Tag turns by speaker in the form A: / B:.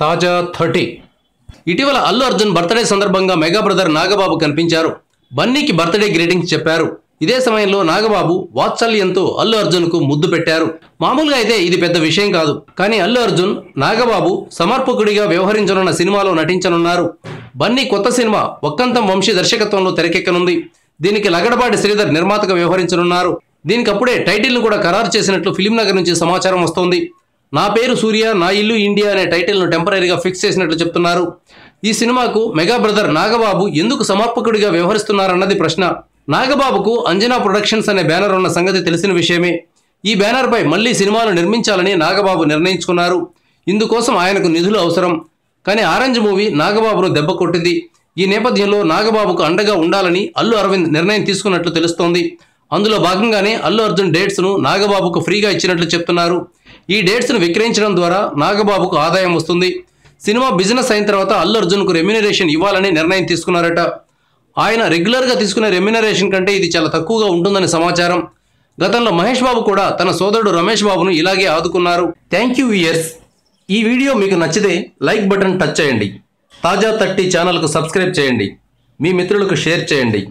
A: తాజా 30 ఇటీవల అల్లు అర్జున్ బర్త్డే సందర్భంగా మెగా బ్రదర్ నాగబాబు కనిపించారు. బన్నీకి బర్త్డే గ్రీటింగ్స్ చెప్పారు. ఇదే సమయంలో నాగబాబు వాత్సల్యంతో అల్లు అర్జున్కు ముద్దు పెట్టారు. మామూలుగా అయితే ఇది పెద్ద విషయం కాదు. కానీ అల్లు అర్జున్ నాగబాబు సమర్పకుడిగా వ్యవహరించనున్న సినిమాలో నటించనున్నారు. బన్నీ కొత్త సినిమా ఒక్కంతం వంశీ దర్శకత్వంలో తెరకెక్కనుంది. దీనికి లగడపాటి శ్రీధర్ నిర్మాతగా వ్యవహరించనున్నారు. దీనికి అప్పుడే టైటిల్ను కూడా ఖరారు చేసినట్లు ఫిలిం నగర్ నుంచి సమాచారం వస్తోంది. నా పేరు సూర్య, నా ఇల్లు ఇండియా అనే టైటిల్ను టెంపరీగా ఫిక్స్ చేసినట్లు చెప్తున్నారు. ఈ సినిమాకు మెగా బ్రదర్ నాగబాబు ఎందుకు సమర్పకుడిగా వ్యవహరిస్తున్నారన్నది ప్రశ్న. నాగబాబుకు అంజనా ప్రొడక్షన్స్ అనే బ్యానర్ ఉన్న సంగతి తెలిసిన విషయమే. ఈ బ్యానర్పై మళ్లీ సినిమాలు నిర్మించాలని నాగబాబు నిర్ణయించుకున్నారు. ఇందుకోసం ఆయనకు నిధులు అవసరం. కానీ ఆరెంజ్ మూవీ నాగబాబును దెబ్బ కొట్టింది. ఈ నేపథ్యంలో నాగబాబుకు అండగా ఉండాలని అల్లు అరవింద్ నిర్ణయం తీసుకున్నట్లు తెలుస్తోంది. అందులో భాగంగానే అల్లు అర్జున్ డేట్స్ను నాగబాబుకు ఫ్రీగా ఇచ్చినట్లు చెప్తున్నారు. ఈ డేట్స్ను విక్రయించడం ద్వారా నాగబాబుకు ఆదాయం వస్తుంది. సినిమా బిజినెస్ అయిన తర్వాత అల్లు అర్జున్కు రెమ్యునరేషన్ ఇవ్వాలని నిర్ణయం తీసుకున్నారట. ఆయన రెగ్యులర్గా తీసుకునే రెమ్యునరేషన్ కంటే ఇది చాలా తక్కువగా ఉంటుందని సమాచారం. గతంలో మహేష్ బాబు కూడా తన సోదరుడు రమేష్ బాబును ఇలాగే ఆదుకున్నారు. Thank you viewers. ఈ వీడియో మీకు నచ్చితే లైక్ బటన్ టచ్ చేయండి. తాజా 30 ఛానల్కు సబ్స్క్రైబ్ చేయండి. మీ మిత్రులకు షేర్ చేయండి.